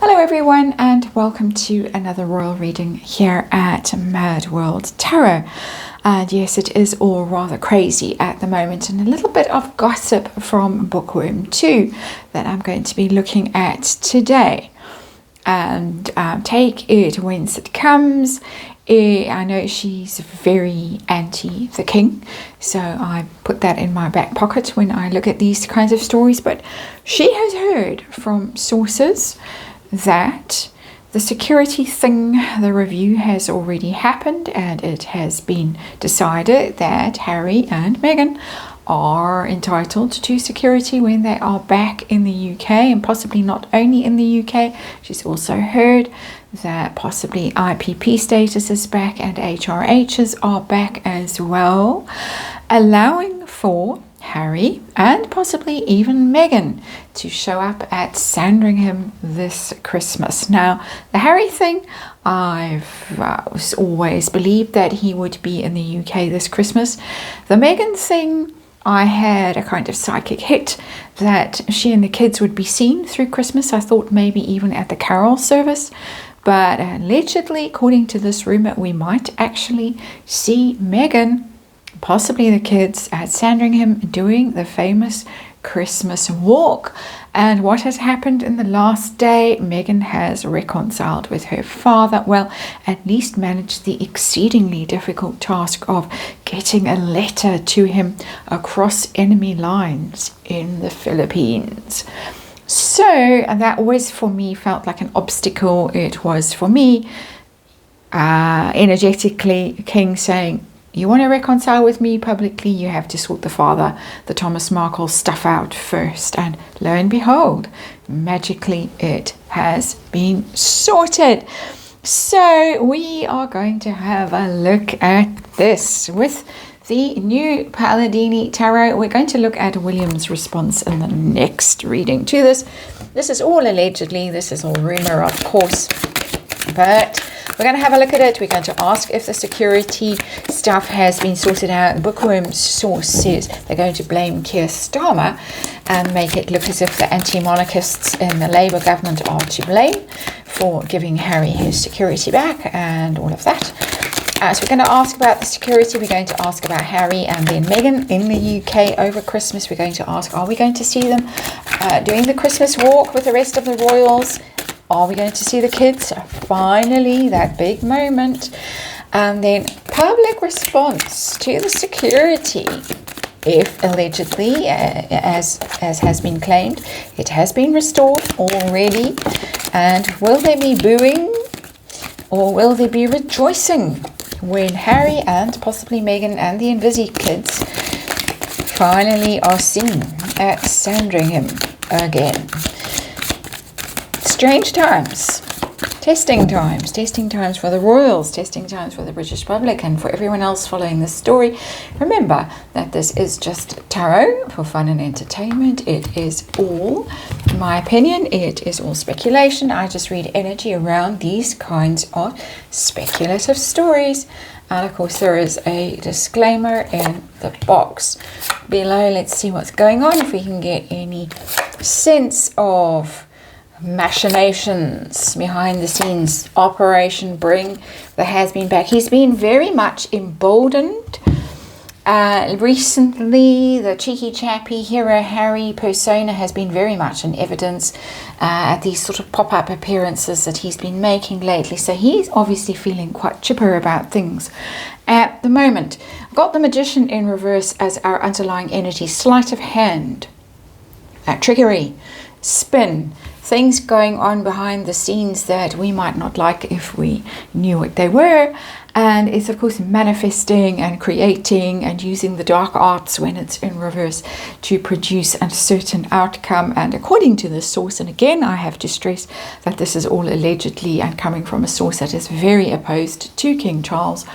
Hello everyone, and welcome to another royal reading here at MadWorldTarot. And yes, it is all rather crazy at the moment, and a little bit of gossip from Bookworm 2 that I'm going to be looking at today. And take it whence it comes. I know she's very anti the king, so I put that in my back pocket when I look at these kinds of stories. But she has heard from sources that the security thing, the review has already happened, and it has been decided that Harry and Meghan are entitled to security when they are back in the UK, and possibly not only in the UK. She's also heard that possibly IPP status is back and HRHs are back as well, allowing for Harry and possibly even Meghan to show up at Sandringham this Christmas. Now, the Harry thing, I've always believed that he would be in the UK this Christmas. The Meghan thing, I had a kind of psychic hit that she and the kids would be seen through Christmas. I thought maybe even at the carol service. But allegedly, according to this rumor, we might actually see Meghan, possibly the kids, at Sandringham doing the famous Christmas walk. And what has happened in the last day? Meghan has reconciled with her father. Well, at least managed the exceedingly difficult task of getting a letter to him across enemy lines in the Philippines. So that always for me felt like an obstacle. It was for me energetically King saying, you want to reconcile with me publicly, you have to sort the Thomas Markle stuff out first. And lo and behold, magically it has been sorted. So we are going to have a look at this with the new Palladini Tarot. We're going to look at William's response in the next reading to this. This is all allegedly, this is all rumor, of course, but we're going to have a look at it. We're going to ask if the security stuff has been sorted out. Bookworm's source says they're going to blame Keir Starmer and make it look as if the anti-monarchists in the Labour government are to blame for giving Harry his security back and all of that. So we're going to ask about the security. We're going to ask about Harry and then Meghan in the UK over Christmas. We're going to ask, are we going to see them doing the Christmas walk with the rest of the royals? Are we going to see the kids? Finally, that big moment. And then public response to the security. If allegedly, as has been claimed, it has been restored already. And will they be booing or will they be rejoicing when Harry and possibly Meghan and the Invisi kids finally are seen at Sandringham again? Strange times, testing times for the royals, testing times for the British public and for everyone else following this story. Remember that this is just tarot for fun and entertainment. It is all, in my opinion, it is all speculation. I just read energy around these kinds of speculative stories. And of course there is a disclaimer in the box below. Let's see what's going on, if we can get any sense of machinations behind the scenes. Operation Bring the has been back. He's been very much emboldened recently. The cheeky chappy hero Harry persona has been very much in evidence at these sort of pop-up appearances that he's been making lately. So he's obviously feeling quite chipper about things at the moment. I've got the Magician in reverse as our underlying energy. Sleight of hand, trickery, spin, things going on behind the scenes that we might not like if we knew what they were. And it's of course manifesting and creating and using the dark arts when it's in reverse to produce a certain outcome. And according to this source, and again I have to stress that this is all allegedly and coming from a source that is very opposed to King Charles,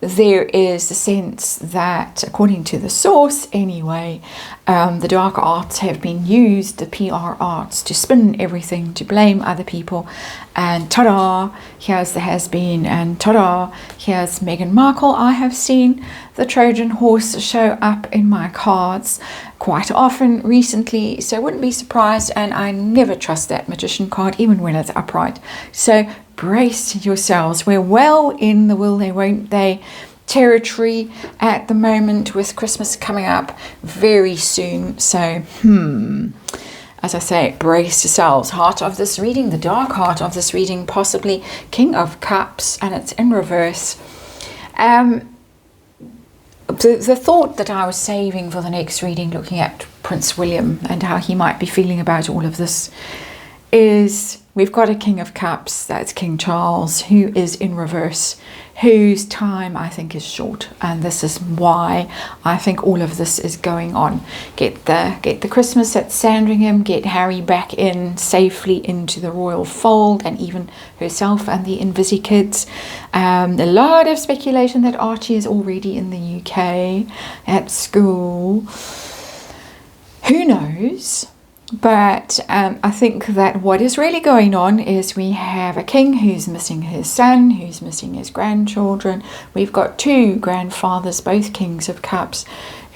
there is a sense that, according to the source anyway, the dark arts have been used, the PR arts, to spin everything, to blame other people. And ta-da, here's the has-been, and ta-da, here's Meghan Markle. I have seen the Trojan horse show up in my cards quite often recently, so I wouldn't be surprised, and I never trust that magician card, even when it's upright. So brace yourselves. We're well in the will they won't they territory at the moment, with Christmas coming up very soon. So as I say, brace yourselves. Heart of this reading, the dark heart of this reading, possibly King of Cups, and it's in reverse. The thought that I was saving for the next reading, looking at Prince William and how he might be feeling about all of this, is we've got a King of Cups, that's King Charles, who is in reverse, whose time I think is short, and this is why I think all of this is going on. Get the Christmas at Sandringham, get Harry back in safely into the royal fold, and even herself and the Invisi kids. A lot of speculation that Archie is already in the UK at school. Who knows? But I think that what is really going on is we have a king who's missing his son, who's missing his grandchildren. We've got two grandfathers, both Kings of Cups,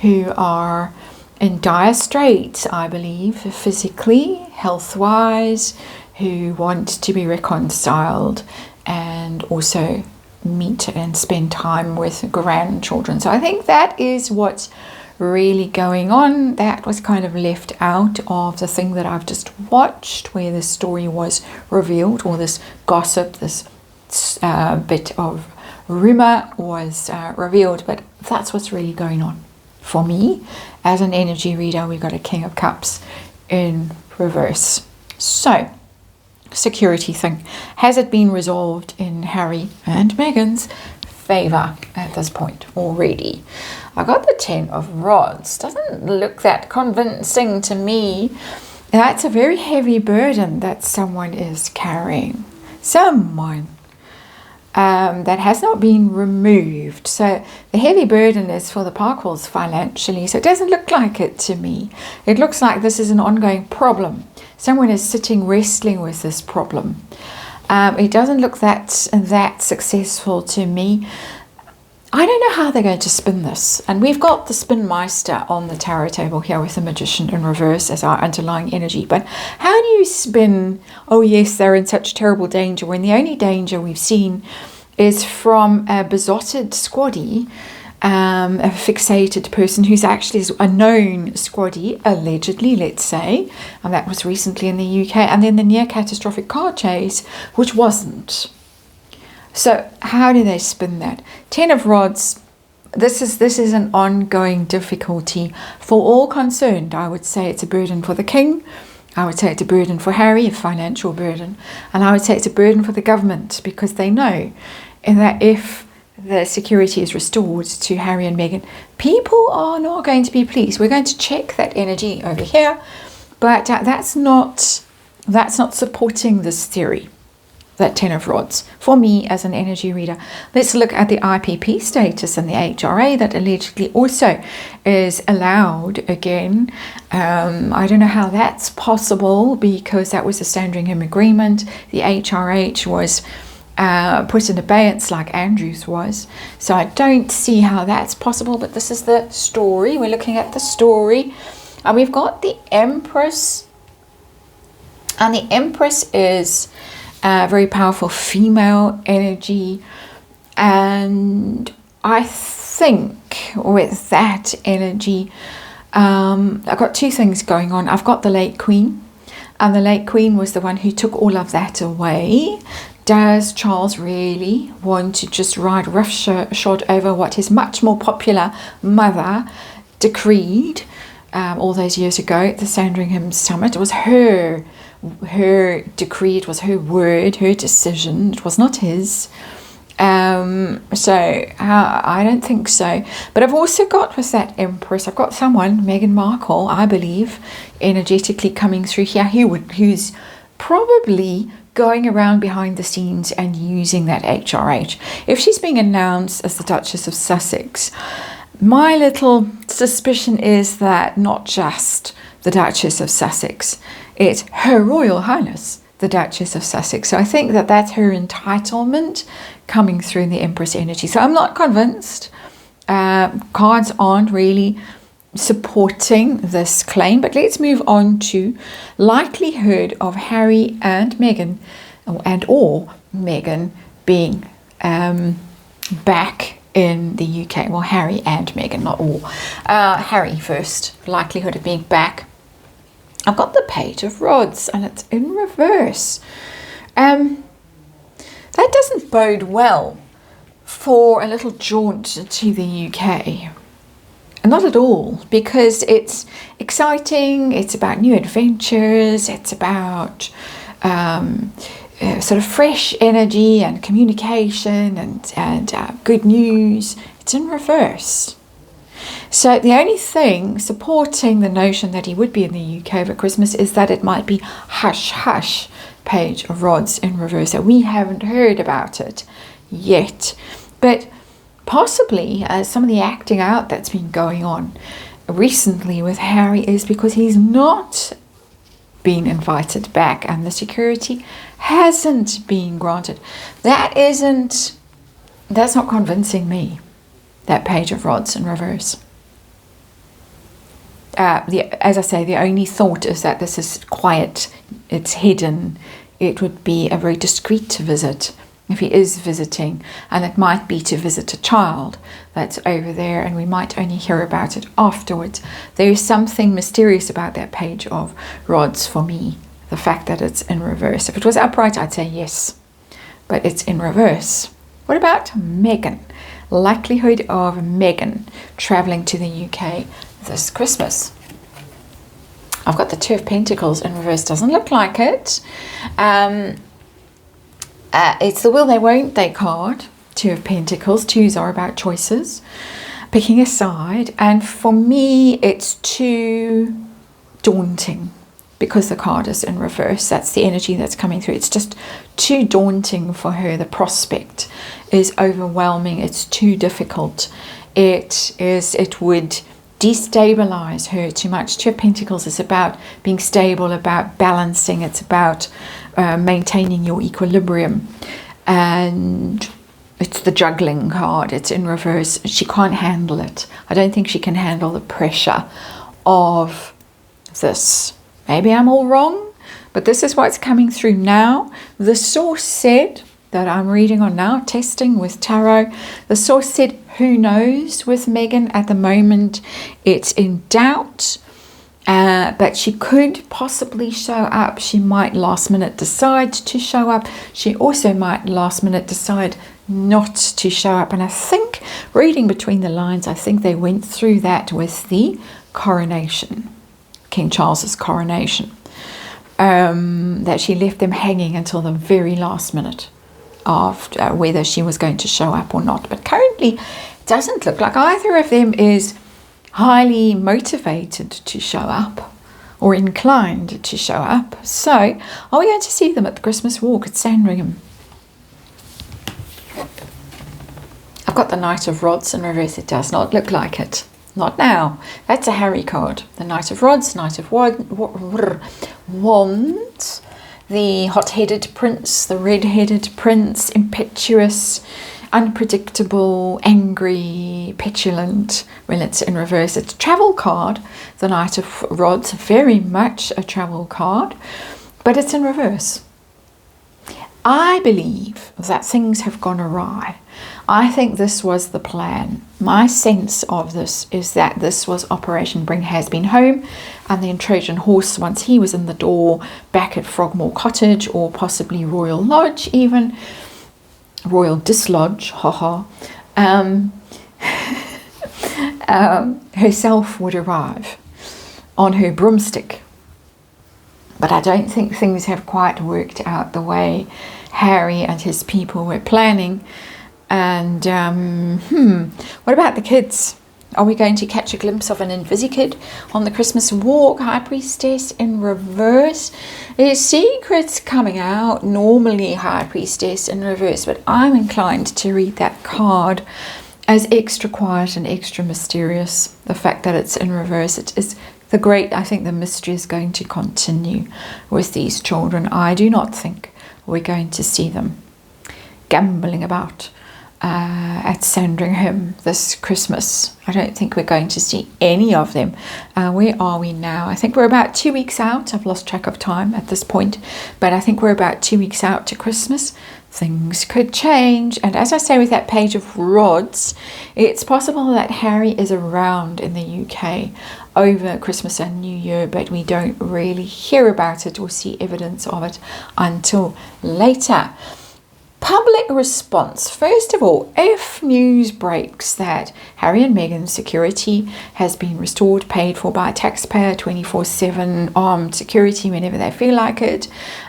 who are in dire straits, I believe, physically, health-wise, who want to be reconciled and also meet and spend time with grandchildren. So I think that is what's really going on. That was kind of left out of the thing that I've just watched, where this story was revealed, or this gossip, this bit of rumor was revealed. But that's what's really going on for me as an energy reader. We've got a King of Cups in reverse. So, security thing, has it been resolved in Harry and Meghan's favor at this point already? I got the 10 of Rods. Doesn't look that convincing to me. That's a very heavy burden that someone is carrying. Someone that has not been removed. So the heavy burden is for the Parkles financially. So it doesn't look like it to me. It looks like this is an ongoing problem. Someone is sitting wrestling with this problem. It doesn't look that successful to me. I don't know how they're going to spin this. And we've got the Spin Meister on the tarot table here with the Magician in reverse as our underlying energy. But how do you spin, oh yes, they're in such terrible danger, when the only danger we've seen is from a besotted squaddy, a fixated person who's actually a known squaddy, allegedly, let's say, and that was recently in the UK, and then the near catastrophic car chase, which wasn't. So how do they spin that? 10 of Rods, this is an ongoing difficulty for all concerned. I would say it's a burden for the king. I would say it's a burden for Harry, a financial burden. And I would say it's a burden for the government, because they know that if the security is restored to Harry and Meghan, people are not going to be pleased. We're going to check that energy over here, but that's not supporting this theory. That 10 of Rods for me as an energy reader. Let's look at the IPP status and the HRA that allegedly also is allowed again. I don't know how that's possible, because that was the Sandringham agreement. The HRH was put in abeyance like Andrews was. So I don't see how that's possible, but this is the story. We're looking at the story. And we've got the Empress. And the Empress is very powerful female energy, and I think with that energy I've got two things going on. I've got the late Queen, and the late Queen was the one who took all of that away. Does Charles really want to just ride roughshod over what his much more popular mother decreed all those years ago at the Sandringham summit? It was her decree, it was her word, her decision, it was not his. So I don't think so. But I've also got with that Empress, I've got someone, Meghan Markle, I believe, energetically coming through here, who's probably going around behind the scenes and using that HRH. If she's being announced as the Duchess of Sussex, my little suspicion is that not just the Duchess of Sussex, it's Her Royal Highness, the Duchess of Sussex. So I think that that's her entitlement coming through in the Empress energy. So I'm not convinced. Cards aren't really supporting this claim, but let's move on to likelihood of Harry and Meghan, or Meghan being back in the UK. Well, Harry and Meghan, not all. Harry first, likelihood of being back. I've got the Page of Rods and it's in reverse. That doesn't bode well for a little jaunt to the UK. Not at all, because it's exciting, it's about new adventures, it's about sort of fresh energy and communication and good news. It's in reverse. So the only thing supporting the notion that he would be in the UK over Christmas is that it might be hush hush, Page of Rods in reverse. So we haven't heard about it yet. But possibly some of the acting out that's been going on recently with Harry is because he's not been invited back and the security hasn't been granted. That's not convincing me, that Page of Rods in reverse. As I say, the only thought is that this is quiet, it's hidden, it would be a very discreet visit if he is visiting, and it might be to visit a child that's over there and we might only hear about it afterwards. There is something mysterious about that Page of Rods for me, the fact that it's in reverse. If it was upright, I'd say yes, but it's in reverse. What about Meghan? Likelihood of Meghan traveling to the UK this Christmas. I've got the Two of Pentacles in reverse. Doesn't look like it. It's the will they won't they card. Two of Pentacles. Twos are about choices, picking a side, and for me it's too daunting because the card is in reverse. That's the energy that's coming through. It's just too daunting for her. The prospect is overwhelming. It's too difficult. It would destabilize her too much. Two of Pentacles is about being stable, about balancing. It's about maintaining your equilibrium, and it's the juggling card. It's in reverse. She can't handle it. I don't think she can handle the pressure of this. Maybe I'm all wrong, but this is what's coming through now. The source said that I'm reading on now, testing with tarot, the source said, who knows with Meghan at the moment. It's in doubt, but she could possibly show up. She might last minute decide to show up. She also might last minute decide not to show up. And I think, reading between the lines, I think they went through that with the coronation, King Charles's coronation, that she left them hanging until the very last minute of whether she was going to show up or not. But currently it doesn't look like either of them is highly motivated to show up or inclined to show up. So are we going to see them at the Christmas walk at Sandringham? I've got the Knight of Rods in reverse. It does not look like it. Not now. That's a Harry card. The Knight of Rods, Knight of Wands, the hot-headed prince, the red-headed prince, impetuous, unpredictable, angry, petulant. When it's in reverse, it's a travel card. The Knight of Rods, very much a travel card, but it's in reverse. I believe that things have gone awry. I think this was the plan. My sense of this is that this was Operation Bring Has Been Home, and the Trojan Horse, once he was in the door back at Frogmore Cottage, or possibly Royal Lodge even, Royal Dislodge, haha, herself would arrive on her broomstick. But I don't think things have quite worked out the way Harry and his people were planning. And what about the kids? Are we going to catch a glimpse of an Invisikid on the Christmas walk? High Priestess in reverse. There's secrets coming out. Normally High Priestess in reverse, but I'm inclined to read that card as extra quiet and extra mysterious. The fact that it's in reverse, it is the great, I think the mystery is going to continue with these children. I do not think we're going to see them gambling about at Sandringham this Christmas. I don't think we're going to see any of them. Where are we now? I think we're about 2 weeks out. I've lost track of time at this point, but I think we're about 2 weeks out to Christmas. Things could change, and as I say with that page of rods, it's possible that Harry is around in the UK over Christmas and New Year, but we don't really hear about it or see evidence of it until later. Public response. First of all, if news breaks that Harry and Meghan's security has been restored, paid for by a taxpayer, 24/7 armed security whenever they feel like it,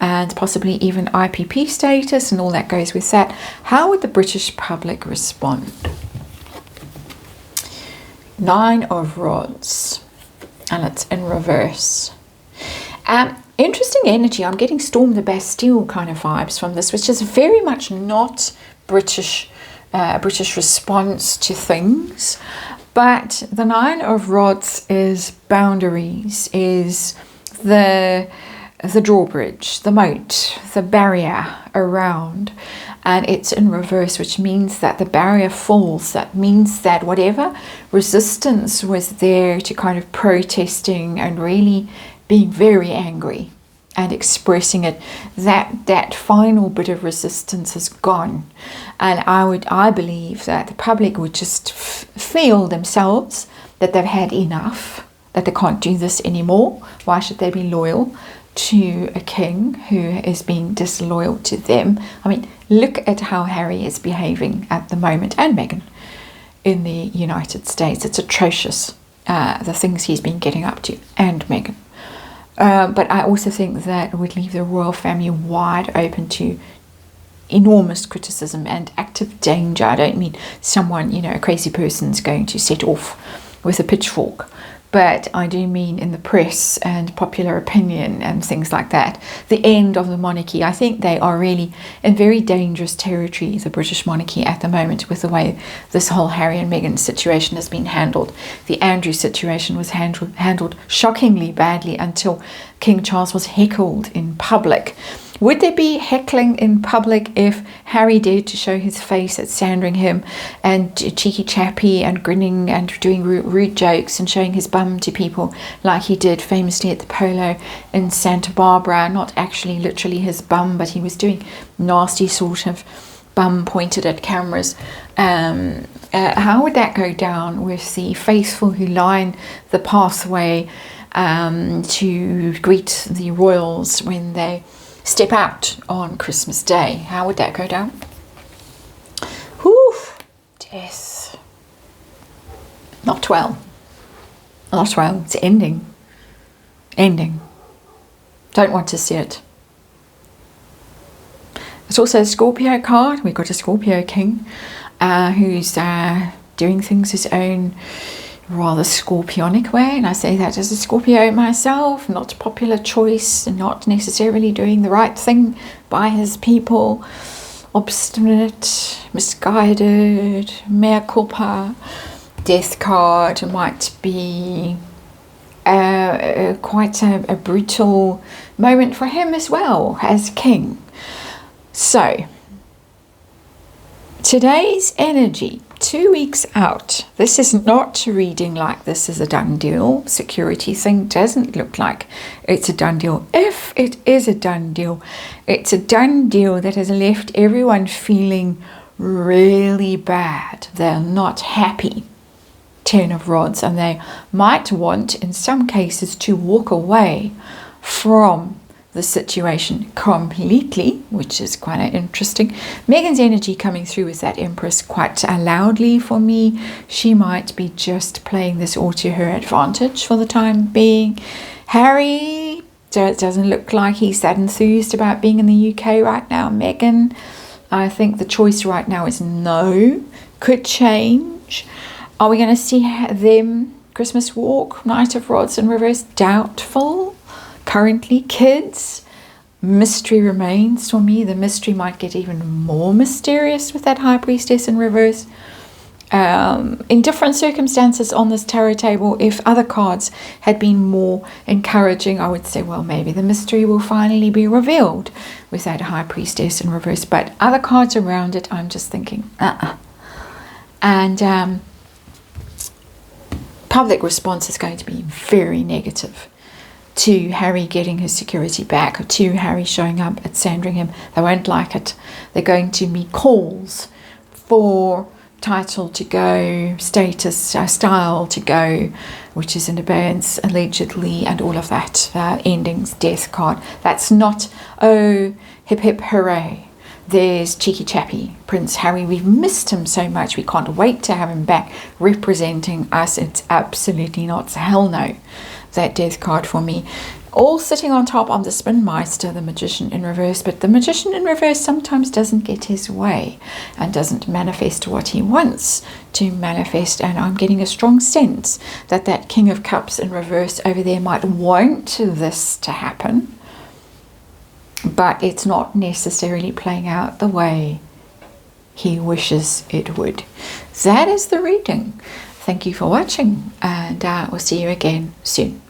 and possibly even IPP status and all that goes with that, how would the British public respond? 9 of Rods, and it's in reverse. Interesting energy. I'm getting Storm the Bastille kind of vibes from this, which is very much not British response to things. But the 9 of Rods is boundaries, is the drawbridge, the moat, the barrier around, and it's in reverse, which means that the barrier falls. That means that whatever resistance was there to kind of protesting and really being very angry and expressing it, that final bit of resistance is gone. And I believe that the public would just feel themselves that they've had enough, that they can't do this anymore. Why should they be loyal to a king who is being disloyal to them? I mean, look at how Harry is behaving at the moment, and Meghan in the United States. It's atrocious, the things he's been getting up to, and Meghan. But I also think that would leave the royal family wide open to enormous criticism and active danger. I don't mean someone, a crazy person's going to set off with a pitchfork, but I do mean in the press and popular opinion and things like that. The end of the monarchy. I think they are really in very dangerous territory, the British monarchy at the moment, with the way this whole Harry and Meghan situation has been handled. The Andrew situation was handled shockingly badly until King Charles was heckled in public. Would there be heckling in public if Harry dared to show his face at Sandringham and cheeky chappy and grinning and doing rude jokes and showing his bum to people like he did famously at the polo in Santa Barbara? Not actually literally his bum, but he was doing nasty sort of bum pointed at cameras. How would that go down with the faithful who line the pathway to greet the royals when they step out on Christmas Day? How would that go down? Whew, death. Not well. Not well. It's ending. Ending. Don't want to see it. It's also a Scorpio card. We've got a Scorpio king who's doing things his own rather Scorpionic way, and I say that as a Scorpio myself. Not a popular choice, not necessarily doing the right thing by his people, obstinate, misguided, mea culpa. Death card might be quite a brutal moment for him as well as king. So today's energy, 2 weeks out. This is not reading like this is a done deal. Security thing doesn't look like it's a done deal. If it is a done deal, it's a done deal that has left everyone feeling really bad. They're not happy. 10 of Rods, and they might want, in some cases, to walk away from the situation completely, which is quite interesting. Meghan's energy coming through with that Empress quite loudly for me. She might be just playing this all to her advantage for the time being. Harry, it doesn't look like he's that enthused about being in the UK right now. Meghan, I think the choice right now is no. Could change. Are we going to see them Christmas walk, Knight of Rods in reverse? Doubtful. Currently, kids. Mystery remains for me. The mystery might get even more mysterious with that High Priestess in reverse. In different circumstances on this tarot table, if other cards had been more encouraging, I would say, well, maybe the mystery will finally be revealed with that High Priestess in reverse. But other cards around it, I'm just thinking, And public response is going to be very negative to Harry getting his security back, or to Harry showing up at Sandringham. They won't like it. They're going to be calls for title to go, status, style to go, which is in abeyance allegedly, and all of that. Endings, death card. That's not, oh, hip hip hooray. There's cheeky chappy Prince Harry. We've missed him so much. We can't wait to have him back representing us. It's absolutely not. Hell no. That death card for me. All sitting on top on the Spinmeister, the Magician in reverse. But the Magician in reverse sometimes doesn't get his way and doesn't manifest what he wants to manifest. And I'm getting a strong sense that that King of Cups in reverse over there might want this to happen, but it's not necessarily playing out the way he wishes it would. That is the reading. Thank you for watching, and we'll see you again soon.